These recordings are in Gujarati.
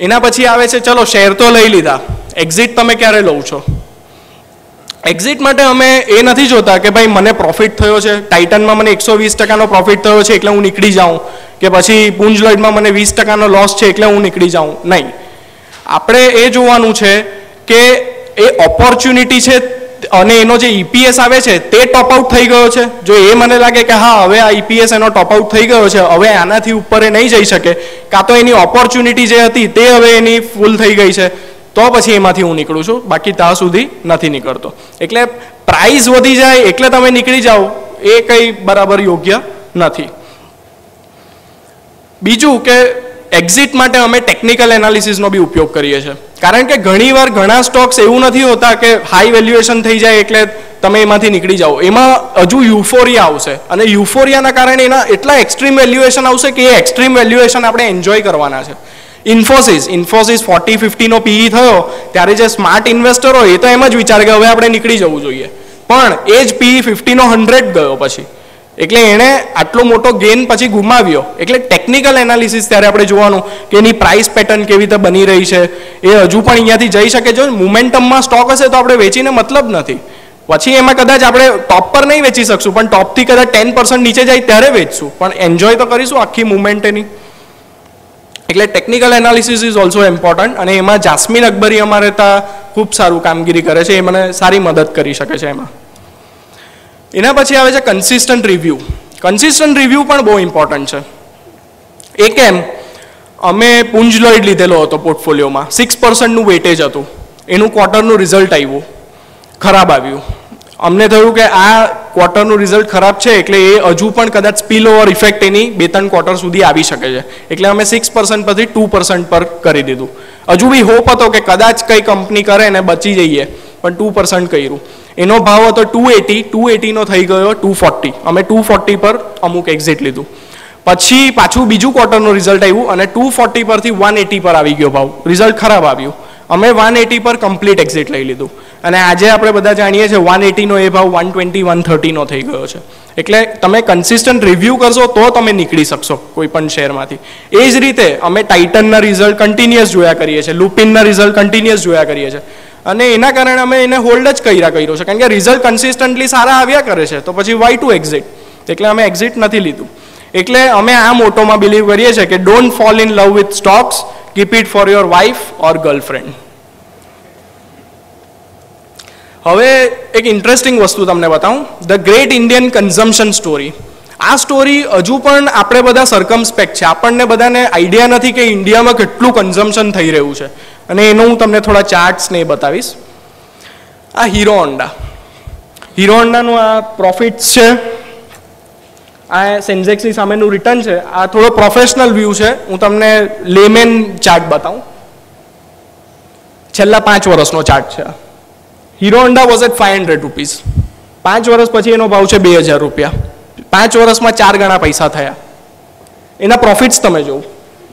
એના પછી આવે છે ચલો શેર તો લઈ લીધા, એક્ઝિટ તમે ક્યારે લો છો? એક્ઝિટ માટે અમે એ નથી જોતા કે ભાઈ મને પ્રોફિટ થયો છે, ટાઇટનમાં મને 120% પ્રોફિટ થયો છે એટલે હું નીકળી જાઉં, કે પછી પુંજ લોઇડમાં મને 20% લોસ છે એટલે હું નીકળી જાઉં. નહીં, આપણે એ જોવાનું છે કે એ ઓપોર્ચ્યુનિટી છે અને એનો જે ઈપીએસ આવે છે તે ટોપ આઉટ થઈ ગયો છે. જો એ મને લાગે કે હા હવે આ ઈપીએસ એનો ટોપ આઉટ થઈ ગયો છે, હવે આનાથી ઉપર એ નહીં જઈ શકે, કાં તો એની ઓપોર્ચ્યુનિટી જે હતી તે હવે એની ફૂલ થઈ ગઈ છે, તો પછી એમાંથી હું નીકળું છું, બાકી ત્યાં સુધી નથી નીકળતો. એટલે પ્રાઇસ વધી જાય એટલે તમે નીકળી જાઓ એ કંઈ બરાબર યોગ્ય નથી. બીજું કે એક્ઝિટ માટે અમે ટેકનિકલ એનાલિસિસનો બી ઉપયોગ કરીએ છીએ, કારણ કે ઘણીવાર ઘણા સ્ટોક્સ એવું નથી હોતા કે હાઈ વેલ્યુએશન થઈ જાય એટલે તમે એમાંથી નીકળી જાઓ, એમાં હજુ યુફોરિયા આવશે અને યુફોરિયાના કારણે એના એટલા એક્સ્ટ્રીમ વેલ્યુએશન આવશે કે એ એક્સ્ટ્રીમ વેલ્યુએશન આપણે એન્જોય કરવાના છે. ઇન્ફોસિસ 40-50 નો પીઈ થયો ત્યારે જે સ્માર્ટ ઇન્વેસ્ટર હોય એ તો એમ જ વિચારે કે હવે આપણે નીકળી જવું જોઈએ, પણ એ જ પીઈ 50 નો 100 ગયો પછી, એટલે એણે આટલો મોટો ગેઇન પછી ગુમાવ્યો. એટલે ટેકનિકલ એનાલિસિસ ત્યારે આપણે જોવાનું કે એની પ્રાઇસ પેટર્ન કેવી રીતે બની રહી છે, એ હજુ પણ અહીંયાથી જઈ શકે. જો મોમેન્ટમમાં સ્ટોક હશે તો આપણે વેચીને મતલબ નથી, પછી એમાં કદાચ આપણે ટોપ પર નહીં વેચી શકશું પણ ટોપથી કદાચ 10% નીચે જાય ત્યારે વેચશું, પણ એન્જોય તો કરીશું આખી મુવમેન્ટ એની. એટલે technical analysis is also important, અને એમાં જાસ્મીન અકબરી અમારે ત્યાં ખૂબ સારું કામગીરી કરે છે, એ મને સારી મદદ કરી શકે છે એમાં. એના પછી આવે છે કન્સિસ્ટન્ટ રિવ્યૂ. કન્સિસ્ટન્ટ રિવ્યૂ પણ બહુ ઇમ્પોર્ટન્ટ છે. એ કેમ? અમે પુંજ લોઇડ લીધેલો હતો પોર્ટફોલિયોમાં, 6%નું વેટેજ હતું, એનું ક્વાર્ટરનું રિઝલ્ટ આવ્યું, ખરાબ આવ્યું. અમને થયું કે આ ક્વાર્ટરનું રિઝલ્ટ ખરાબ છે એટલે એ હજુ પણ કદાચ સ્પીલ ઓવર ઇફેક્ટ એની 2-3 ક્વાર્ટર સુધી આવી શકે છે, એટલે અમે 6% પરથી 2% પર કરી દીધું. હજુ બી હોપ હતો કે કદાચ કઈ કંપની કરે ને બચી જઈએ, પણ 2% કર્યું. એનો ભાવ હતો 280 નો થઈ ગયો 240. અમે 240 પર અમુક એક્ઝિટ લીધું. પછી પાછું બીજું ક્વાર્ટરનું રિઝલ્ટ આવ્યું અને 240 પરથી 180 પર આવી ગયો ભાવ, રિઝલ્ટ ખરાબ આવ્યું. અમે 180 પર કમ્પ્લીટ એક્ઝિટ લઈ લીધું, અને આજે આપણે બધા જાણીએ છીએ 180 નો એ ભાવ 120-130 નો થઈ ગયો છે. એટલે તમે કન્સિસ્ટન્ટ રિવ્યૂ કરશો તો તમે નીકળી શકશો કોઈ પણ શેરમાંથી. એ જ રીતે અમે ટાઇટનના રિઝલ્ટ કન્ટિન્યુઅસ જોયા કરીએ છીએ, લુપિનના રિઝલ્ટ કન્ટિન્યુઅસ જોયા કરીએ છીએ, અને એના કારણે અમે એને હોલ્ડ જ કર્યો છે, કારણ કે રિઝલ્ટ કન્સિસ્ટન્ટલી સારા આવ્યા કરે છે, તો પછી વાય ટુ એક્ઝિટ, એટલે અમે એક્ઝિટ નથી લીધું. એટલે અમે આ મોટોમાં બિલીવ કરીએ છીએ કે don't fall in love with stocks, keep it for your wife or girlfriend. હવે એક ઇન્ટરેસ્ટિંગ વસ્તુ તમને બતાવું, the great Indian consumption story. આ સ્ટોરી હજુ પણ આપણે બધા સર્કમસ્પેક્ટ છે, આપણને બધાને આઈડિયા નથી કે ઇન્ડિયામાં કેટલું કન્ઝમ્પશન થઈ રહ્યું છે, અને એનો હું તમને થોડા ચાર્ટ્સ ને બતાવીશ. આ હીરો હોન્ડાનું આ પ્રોફિટ્સ છે, આ સેન્સેક્સની સામેનું રિટર્ન છે. આ થોડો પ્રોફેશનલ વ્યૂ છે, હું તમને લેમેન ચાર્ટ બતાવું. છેલ્લા 5 વર્ષનો ચાર્ટ છે. Hero Honda was at 500 rupees, 5 વર્ષ પછી એનો ભાવ છે 2000 રૂપિયા. 5 વર્ષમાં 4 ગણા પૈસા થયા. એના પ્રોફિટ્સ તમે જોવો,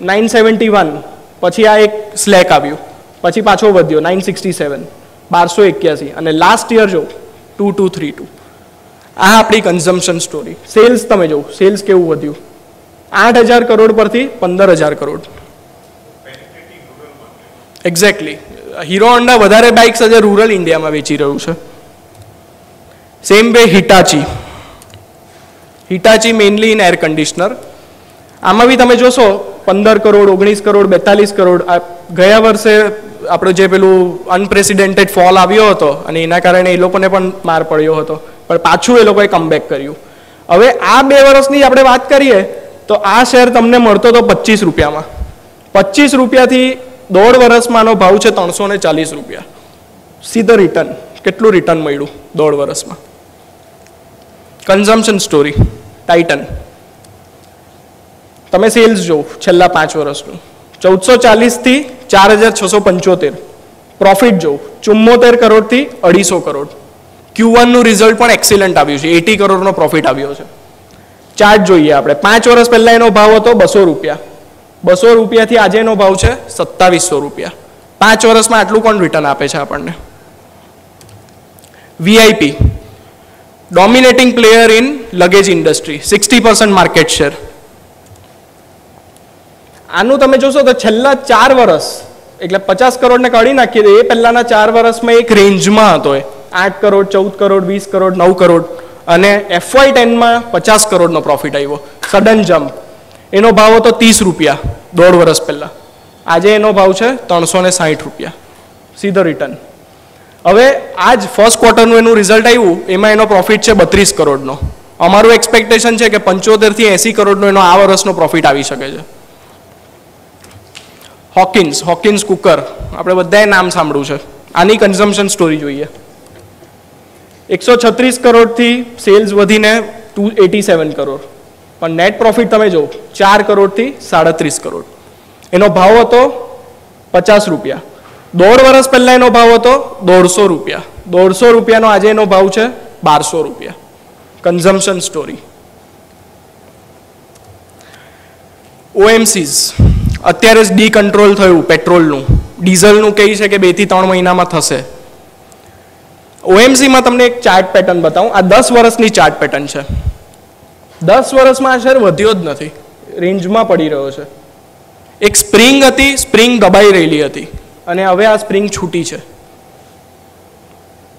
971, પછી આ એક સ્લેક આવ્યું, પછી પાછો વધ્યો 967, 1281, અને લાસ્ટ યર જો 2232. આ આપણી કન્ઝમ્પશન સ્ટોરી. સેલ્સ તમે જો, સેલ્સ કેવું વધ્યું, 8000 કરોડ પરથી 15000 કરોડ. એક્ઝેક્ટલી. હીરો હોન્ડા વધારે બાઇક્સ આજે રૂરલ ઇન્ડિયામાં વેચી રહ્યું છે. Same way Hitachi mainly in air conditioner. આમાં બી તમે જોશો 15 કરોડ, 19 કરોડ, 42 કરોડ. ગયા વર્ષે આપણો જે પેલું અનપ્રેસિડેન્ટેડ ફોલ આવ્યો હતો અને એના કારણે એ લોકોને પણ માર પડ્યો હતો, પણ પાછું એ લોકોએ કમબેક કર્યું. હવે આ 2 વર્ષની આપણે વાત કરીએ તો આ શેર તમને મળતો હતો 25 રૂપિયામાં. 25 રૂપિયાથી 1.5 વર્ષમાંનો ભાવ છે 340 રૂપિયા. સીધો રિટર્ન, કેટલું રિટર્ન મળ્યું 1.5 વર્ષમાં. Consumption story. ટાઇટન તમે સેલ્સ જો છેલ્લા 5 વર્ષનું 1440 થી 4675. પ્રોફિટ જો 74 કરોડથી 250 કરોડ. Q1 નું રિઝલ્ટ પણ એક્સિલન્ટ આવ્યું છે, 80 કરોડનો પ્રોફિટ આવ્યો છે. ચાર્ટ જોઈએ આપણે. 5 વર્ષ પહેલા એનો ભાવ હતો 200 રૂપિયા. 200 રૂપિયાથી આજે એનો ભાવ છે 2700 રૂપિયા. 5 વર્ષમાં આટલું કોણ રિટર્ન આપે છે આપણને? VIP, dominating player in luggage industry, 60% market share. આનું તમે જોશો તો છેલ્લા 4 વર્ષ એટલે 50 કરોડને કાઢી નાખીએ તો એ પહેલાના 4 વર્ષમાં એક રેન્જમાં હતો, એ 8 કરોડ, 14 કરોડ, 20 કરોડ, 9 કરોડ, અને FY10માં 50 કરોડનો પ્રોફિટ આવ્યો, સડન જમ્પ. એનો ભાવ હતો 30 રૂપિયા 1.5 વર્ષ પહેલાં. આજે એનો ભાવ છે 360 રૂપિયા, સીધો રિટર્ન. હવે આજ ફર્સ્ટ ક્વાર્ટરનું એનું રિઝલ્ટ આવ્યું, એમાં એનો પ્રોફિટ છે 32 કરોડનો. અમારું એક્સપેક્ટેશન છે કે 75 થી 80 કરોડનો એનો આ વર્ષનો પ્રોફિટ આવી શકે છે. હોકિન્સ કુકર આપણે બધાએ નામ સાંભળ્યું છે. આની કન્ઝમ્પશન સ્ટોરી જોઈએ. 136 કરોડથી સેલ્સ વધીને 287 કરોડ, પણ નેટ પ્રોફિટ તમે જો 4 કરોડથી 37 કરોડ. એનો ભાવ હતો 50 રૂપિયા. 1.5 વર્ષ પહેલા એનો ભાવ હતો 150 રૂપિયા. 150 રૂપિયાનો આજે એનો ભાવ છે 1200 રૂપિયા. Consumption story. OMCs અત્યારે જ ડીકન્ટ્રોલ થયું પેટ્રોલનું, ડીઝલનું કહે છે કે 2 થી 3 મહિનામાં થશે. OMCમાં તમને એક ચાર્ટ પેટર્ન બતાવું. આ 10 વર્ષની ચાર્ટ પેટર્ન છે. 10 વર્ષમાં આ શેર વધ્યો જ નથી, રેન્જમાં પડી રહ્યો છે. એક સ્પ્રિંગ હતી, સ્પ્રિંગ દબાઈ રહેલી હતી, અને હવે આ સ્પ્રિંગ છૂટી છે.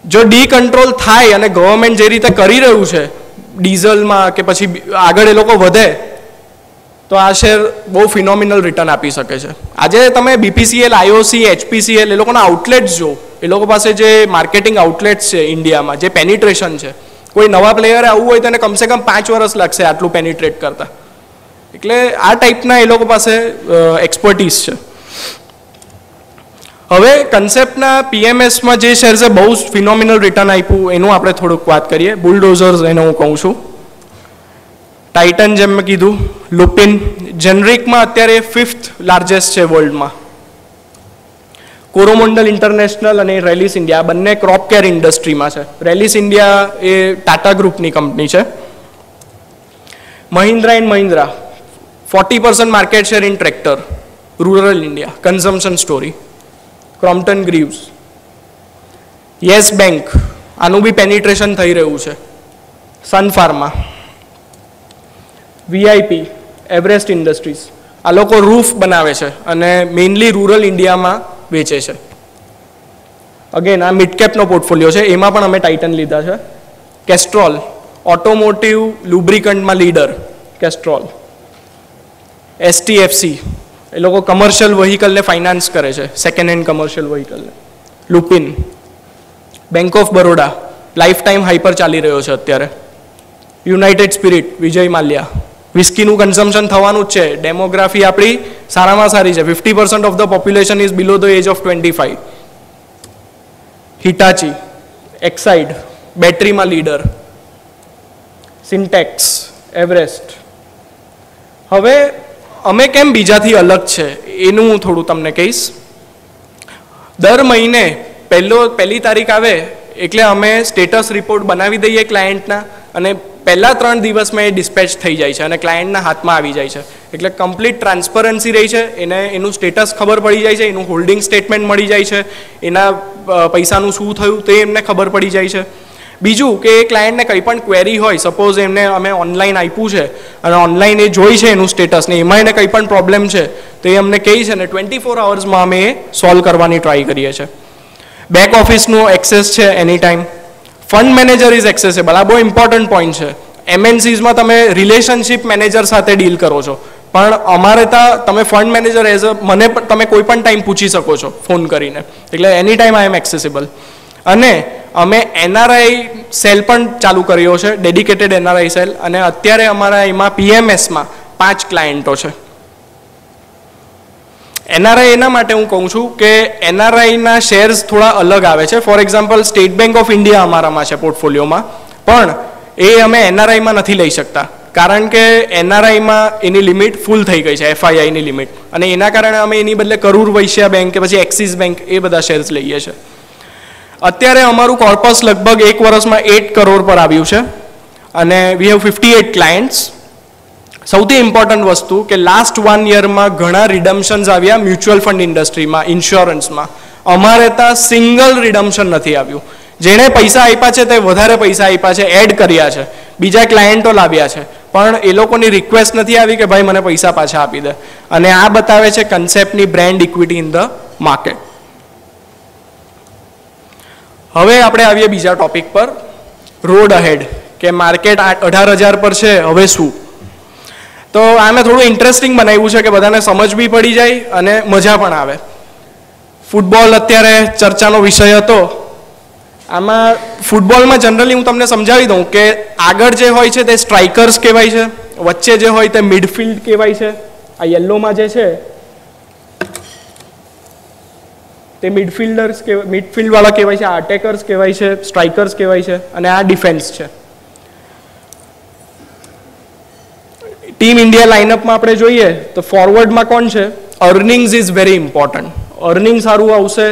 જો ડીકન્ટ્રોલ થાય અને ગવર્મેન્ટ જે રીતે કરી રહ્યું છે ડીઝલમાં કે પછી આગળ એ લોકો વધે તો આ શેર બહુ ફિનોમિનલ રિટર્ન આપી શકે છે. આજે તમે BPCL, IOC, HPCL એ લોકોના આઉટલેટ્સ જો, એ લોકો પાસે જે માર્કેટિંગ આઉટલેટ્સ છે ઇન્ડિયામાં, જે પેનિટ્રેશન છે, કોઈ નવા પ્લેયરે આવવું હોય તો એને કમસે કમ 5 વર્ષ લાગશે આટલું પેનિટ્રેટ કરતા. એટલે આ ટાઈપના એ લોકો પાસે એક્સપર્ટીઝ છે. હવે કન્સેપ્ટના PMSમાં જે શેર છે બહુ ફિનોમિનલ રિટર્ન આપ્યું એનું આપણે થોડુંક વાત કરીએ. બુલડોઝર્સ એને હું કહું છું. ટાઇટન જેમ મેં કીધું, લુપિન જેનરિકમાં અત્યારે 5th લાર્જેસ્ટ છે વર્લ્ડમાં. કોરોમંડલ ઇન્ટરનેશનલ અને રેલિસ ઇન્ડિયા બંને ક્રોપ કેર ઇન્ડસ્ટ્રીમાં છે. રેલિસ ઇન્ડિયા એ ટાટા ગ્રુપની કંપની છે. Mahindra and Mahindra 40% market share in tractor, rural India. Consumption story. Crompton Greaves, Yes Bank, આનું બી પેનિટ્રેશન થઈ રહ્યું છે. Sun Pharma, VIP, Everest Industries, આ લોકો રૂફ બનાવે છે અને મેઇનલી રૂરલ ઇન્ડિયામાં વેચે છે. અગેન આ મિડકેપનો પોર્ટફોલિયો છે, એમાં પણ અમે ટાઇટન લીધા છે. કેસ્ટ્રોલ, ઓટોમોટિવ લુબ્રિકન્ટમાં લીડર કેસ્ટ્રોલ. STFC, એ લોકો કમર્શિયલ વ્હીકલને ફાઇનાન્સ કરે છે, સેકન્ડ હેન્ડ કમર્શિયલ વ્હીકલને. Lupin, bank of Baroda lifetime hyper ચાલી રહ્યો છે અત્યારે. United Spirit, Vijay Mallya. વિસ્કીનું કન્ઝમ્પશન થવાનું જ છે. ડેમોગ્રાફી આપણી સારામાં સારી છે. 50% of the population is below the age of 25. Hitachi, Exide, બેટરીમાં લીડર. Syntax, Everest. હવે અમે કેમ બીજાથી અલગ છે એનું હું થોડું તમને કહીશ. દર મહિને પહેલી તારીખ આવે એટલે અમે સ્ટેટસ રિપોર્ટ બનાવી દઈએ ક્લાયન્ટના, અને પહેલા 3 દિવસમાં એ ડિસ્પેચ થઈ જાય છે અને ક્લાયન્ટના હાથમાં આવી જાય છે. એટલે કમ્પ્લીટ ટ્રાન્સપરન્સી રહી છે, એને એનું સ્ટેટસ ખબર પડી જાય છે, એનું હોલ્ડિંગ સ્ટેટમેન્ટ મળી જાય છે, એના પૈસાનું શું થયું તે એમને ખબર પડી જાય છે. બીજું કે એ ક્લાયન્ટને કંઈ પણ ક્વેરી હોય, સપોઝ એમને અમે ઓનલાઈન આપ્યું છે અને ઓનલાઈન એ જોઈ છે એનું સ્ટેટસ ને એમાં એને કંઈ પણ પ્રોબ્લેમ છે તો એ અમને કહે છે ને 24 અવર્સમાં અમે એ સોલ્વ કરવાની ટ્રાય કરીએ છીએ. બેક ઓફિસનું એક્સેસ છે any time. Fund manager is accessible, આ બહુ ઇમ્પોર્ટન્ટ પોઈન્ટ છે. MNCsમાં તમે રિલેશનશિપ મેનેજર સાથે ડીલ કરો છો, પણ અમારે ત્યાં તમે ફંડ મેનેજર એઝ મને તમે કોઈ પણ ટાઈમ પૂછી શકો છો ફોન કરીને. એટલે એની ટાઈમ આઈ એમ એક્સેસેબલ. અને અમે NRI સેલ પણ ચાલુ કર્યો છે, ડેડિકેટેડ NRI સેલ, અને અત્યારે અમારા એમાં PMSમાં 5 ક્લાયન્ટો છે. NRI એના માટે હું કહું છું કે NRIના શેર્સ થોડા અલગ આવે છે. For example state bank of India અમારામાં છે પોર્ટફોલિયોમાં, પણ એ અમે NRIમાં નથી લઈ શકતા કારણ કે NRIમાં એની લિમિટ ફૂલ થઈ ગઈ છે, FIIની લિમિટ, અને એના કારણે અમે એની બદલે કરૂર વૈશ્યા બેંક કે પછી એક્સિસ બેંક એ બધા શેર્સ લઈએ છીએ. અત્યારે અમારું કોર્પસ લગભગ 1 વર્ષમાં 8 કરોડ પર આવ્યું છે અને વી હેવ 58 ક્લાયન્ટ્સ. સૌથી ઇમ્પોર્ટન્ટ વસ્તુ કે લાસ્ટ 1 યરમાં ઘણા રિડમ્શન્સ આવ્યા મ્યુચ્યુઅલ ફંડ ઇન્ડસ્ટ્રીમાં, ઇન્સ્યોરન્સમાં. અમારે ત્યાં સિંગલ રિડમ્શન નથી આવ્યું. જેણે પૈસા આપ્યા છે તે વધારે પૈસા આપ્યા છે, એડ કર્યા છે, બીજા ક્લાયન્ટો લાવ્યા છે, પણ એ લોકોની રિક્વેસ્ટ નથી આવી કે ભાઈ મને પૈસા પાછા આપી દે. અને આ બતાવે છે કન્સેપ્ટની brand equity in the market. હવે આપણે આવીએ બીજા ટોપિક પર, રોડ અહેડ, કે માર્કેટ 18,000 પર છે, હવે શું. તો આને થોડું ઇન્ટરેસ્ટિંગ બનાવ્યું છે કે બધાને સમજ બી પડી જાય અને મજા પણ આવે. ફૂટબોલ અત્યારે ચર્ચાનો વિષય હતો. આમાં ફૂટબોલમાં જનરલી હું તમને સમજાવી દઉં કે આગળ જે હોય છે તે સ્ટ્રાઇકર્સ કહેવાય છે, વચ્ચે જે હોય તે મિડફિલ્ડ કહેવાય છે, આ યલોમાં જે છે તે મિડફિલ્ડવાળા કહેવાય છે, આ અટેકર્સ કહેવાય છે, સ્ટ્રાઇકર્સ કહેવાય છે, અને આ ડિફેન્સ છે. ટીમ ઇન્ડિયા લાઇનઅપમાં આપણે જોઈએ તો ફોરવર્ડમાં કોણ છે? Earnings is very important. Earning સારું આવશે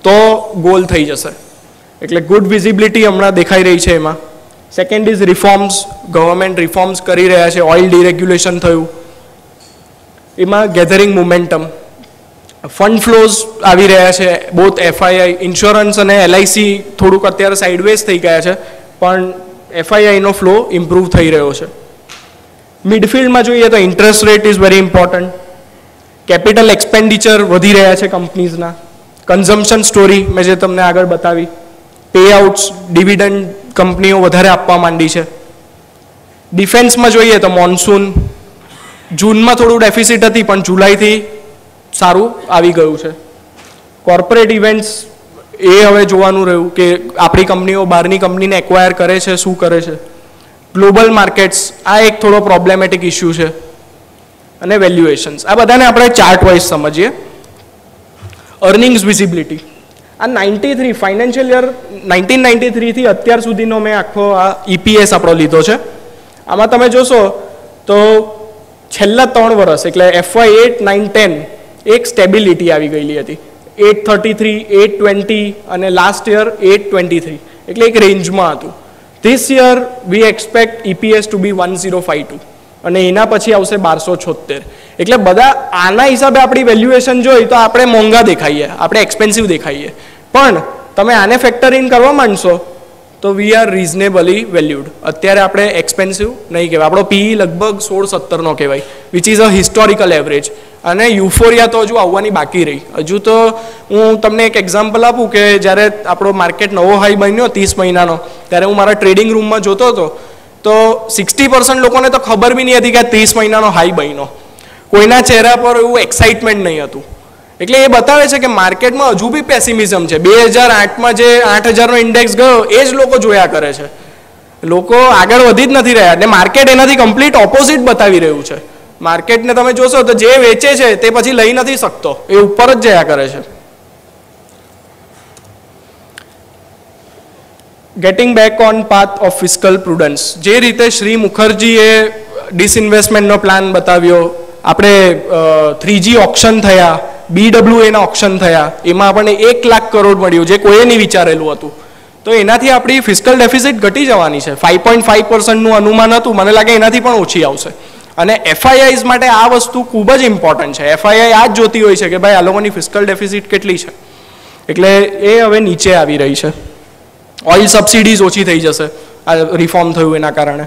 તો ગોલ થઈ જશે, એટલે ગુડ વિઝિબિલિટી હમણાં દેખાઈ રહી છે એમાં. Second is reforms, government reforms કરી રહ્યા છે, ઓઇલ ડિરેગ્યુલેશન થયું, એમાં ગેધરિંગ મોમેન્ટમ. ફંડ ફ્લોઝ આવી રહ્યા છે, બોથ એફઆઈઆઈ, ઇન્સ્યોરન્સ અને એલઆઈસી થોડુંક અત્યારે સાઇડવેઝ થઈ ગયા છે, પણ એફઆઈઆઈનો ફ્લો ઇમ્પ્રૂવ થઈ રહ્યો છે. મિડફિલ્ડમાં જોઈએ તો interest rate is very important. Capital expenditure વધી રહ્યા છે કંપનીઝના. કન્ઝમ્પશન સ્ટોરી મેં જે તમને આગળ બતાવી. પે આઉટ્સ, ડિવિડન્ડ કંપનીઓ વધારે આપવા માંડી છે. ડિફેન્સમાં જોઈએ તો મોન્સૂન, જૂનમાં થોડું ડેફિસિટ હતી પણ જુલાઈથી સારું આવી ગયું છે. કોર્પોરેટ ઇવેન્ટ્સ એ હવે જોવાનું રહ્યું કે આપણી કંપનીઓ બહારની કંપનીને એક્વાયર કરે છે, શું કરે છે. ગ્લોબલ માર્કેટ્સ, આ એક થોડો પ્રોબ્લેમેટિક ઇસ્યુ છે. અને વેલ્યુએશન્સ, આ બધાને આપણે ચાર્ટ વાઇઝ સમજીએ. અર્નિંગ્સ વિઝિબિલિટી, આ 93 ફાઇનાન્શિયલ યર 1993 થી અત્યાર સુધીનો મેં આખો આ EPS આપણો લીધો છે. આમાં તમે જોશો તો છેલ્લા 3 વર્ષ એટલે FY 8, 9, 10 એક સ્ટેબિલિટી આવી ગયેલી હતી. 833, 820 અને લાસ્ટ યર 823, એટલે એક રેન્જમાં હતું. This year we expect EPS to be 1052 અને એના પછી આવશે 1276. એટલે બધા આના હિસાબે આપણી વેલ્યુએશન જોઈ તો આપણે મોંઘા દેખાઈએ, આપણે એક્સપેન્સિવ દેખાઈએ, પણ તમે આને ફેક્ટર ઇન કરવા માંડશો તો વી આર રિઝનેબલી વેલ્યુડ. અત્યારે આપણે એક્સપેન્સિવ નહીં કહેવાય, આપણો PE લગભગ 16-17નો કહેવાય, which is a historical average. અને યુફોરિયા તો હજુ આવવાની બાકી રહી. હજુ તો હું તમને એક એક્ઝામ્પલ આપું કે જ્યારે આપણો માર્કેટ નવો હાઈ બન્યો 30 મહિનાનો, ત્યારે હું મારા ટ્રેડિંગ રૂમમાં જોતો હતો તો 60% લોકોને તો ખબર બી નહીં હતી કે 30 મહિનાનો હાઈ બન્યો. કોઈના ચહેરા પર એવું એક્સાઇટમેન્ટ નહીં હતું. એટલે એ બતાવે છે કે માર્કેટમાં હજુ બી પેસિમિઝમ છે. 2008માં જે 8000નો ઇન્ડેક્સ ગયો એ જ લોકો જોયા કરે છે, લોકો આગળ વધી જ નથી રહ્યા. અને માર્કેટ એનાથી કમ્પ્લીટ ઓપોઝિટ બતાવી રહ્યું છે. માર્કેટને તમે જોશો તો જે વેચે છે તે પછી લઈ નથી શકતો, એ ઉપર જ જયા કરે છે. Getting back on path of fiscal prudence, જે રીતે શ્રી મુખર્જીએ ડિસઇન્વેસ્ટમેન્ટનો પ્લાન બતાવ્યો, આપણે 3G ઓક્શન થયા, BWAના ઓક્શન થયા, એમાં આપણને 1 લાખ કરોડ મળ્યું જે કોઈએ નહીં વિચારેલું હતું. તો એનાથી આપણી ફિસ્કલ ડેફિસિટ ઘટી જવાની છે. 5.5%નું અનુમાન હતું, મને લાગે એનાથી પણ ઓછી આવશે. અને FIIs માટે આ વસ્તુ ખૂબ જ ઇમ્પોર્ટન્ટ છે. FII આ જ જોતી હોય છે કે ભાઈ આ લોકોની ફિસ્કલ ડેફિસિટ કેટલી છે, એટલે એ હવે નીચે આવી રહી છે. ઓઇલ સબસિડીઝ ઓછી થઈ જશે આ રિફોર્મ થયું એના કારણે.